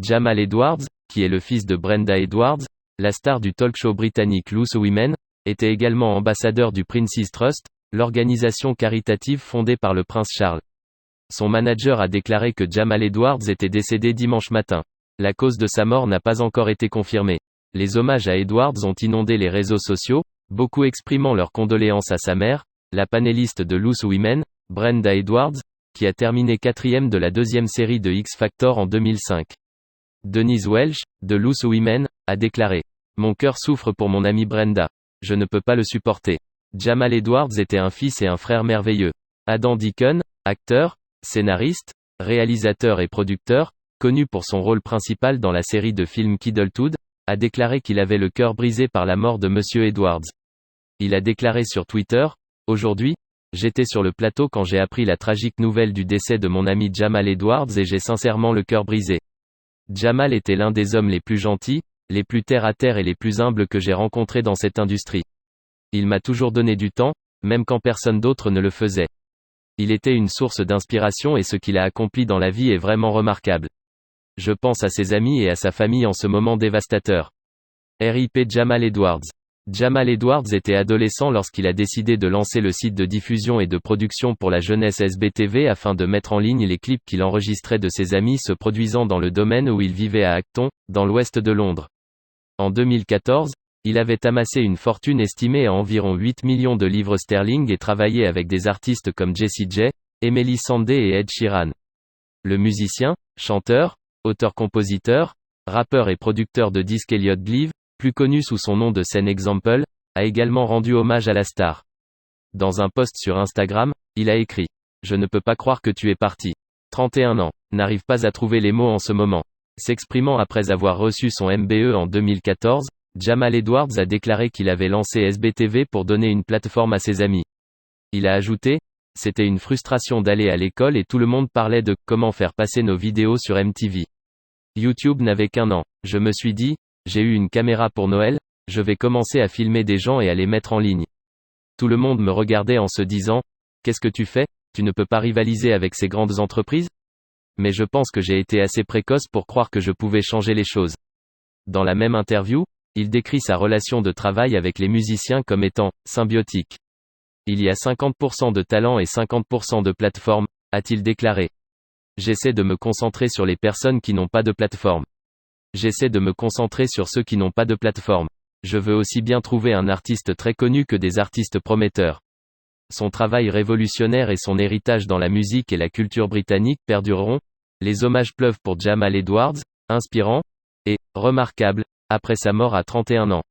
Jamal Edwards, qui est le fils de Brenda Edwards, la star du talk-show britannique Loose Women, était également ambassadeur du Prince's Trust, l'organisation caritative fondée par le prince Charles. Son manager a déclaré que Jamal Edwards était décédé dimanche matin. La cause de sa mort n'a pas encore été confirmée. Les hommages à Edwards ont inondé les réseaux sociaux, beaucoup exprimant leurs condoléances à sa mère, la panéliste de Loose Women, Brenda Edwards, qui a terminé 4e de la deuxième série de X Factor en 2005. Denise Welch, de Loose Women, a déclaré « Mon cœur souffre pour mon amie Brenda. Je ne peux pas le supporter. Jamal Edwards était un fils et un frère merveilleux. » Adam Deacon, acteur, scénariste, réalisateur et producteur, connu pour son rôle principal dans la série de films Kiddlewood, a déclaré qu'il avait le cœur brisé par la mort de Monsieur Edwards. Il a déclaré sur Twitter « Aujourd'hui, j'étais sur le plateau quand j'ai appris la tragique nouvelle du décès de mon ami Jamal Edwards et j'ai sincèrement le cœur brisé. Jamal était l'un des hommes les plus gentils, les plus terre-à-terre et les plus humbles que j'ai rencontrés dans cette industrie. Il m'a toujours donné du temps, même quand personne d'autre ne le faisait. Il était une source d'inspiration et ce qu'il a accompli dans la vie est vraiment remarquable. Je pense à ses amis et à sa famille en ce moment dévastateur. R.I.P. Jamal Edwards. Jamal Edwards était adolescent lorsqu'il a décidé de lancer le site de diffusion et de production pour la jeunesse SBTV afin de mettre en ligne les clips qu'il enregistrait de ses amis se produisant dans le domaine où il vivait à Acton, dans l'ouest de Londres. En 2014, il avait amassé une fortune estimée à environ 8 millions de livres sterling et travaillé avec des artistes comme Jessie J, Emeli Sandé et Ed Sheeran. Le musicien, chanteur, auteur-compositeur, rappeur et producteur de disques Elliot Gleave, plus connu sous son nom de scène Example, a également rendu hommage à la star. Dans un post sur Instagram, il a écrit « Je ne peux pas croire que tu es parti. 31 ans. N'arrive pas à trouver les mots en ce moment. » S'exprimant après avoir reçu son MBE en 2014, Jamal Edwards a déclaré qu'il avait lancé SBTV pour donner une plateforme à ses amis. Il a ajouté « C'était une frustration d'aller à l'école et tout le monde parlait de « comment faire passer nos vidéos sur MTV ». YouTube n'avait qu'1 an. Je me suis dit « J'ai eu une caméra pour Noël, je vais commencer à filmer des gens et à les mettre en ligne. » Tout le monde me regardait en se disant « Qu'est-ce que tu fais? Tu ne peux pas rivaliser avec ces grandes entreprises ?» Mais je pense que j'ai été assez précoce pour croire que je pouvais changer les choses. Dans la même interview, il décrit sa relation de travail avec les musiciens comme étant « symbiotique ». Il y a 50% de talent et 50% de plateforme, a-t-il déclaré. J'essaie de me concentrer sur les personnes qui n'ont pas de plateforme. J'essaie de me concentrer sur ceux qui n'ont pas de plateforme. Je veux aussi bien trouver un artiste très connu que des artistes prometteurs. Son travail révolutionnaire et son héritage dans la musique et la culture britannique perdureront. Les hommages pleuvent pour Jamal Edwards, inspirant et remarquable, après sa mort à 31 ans.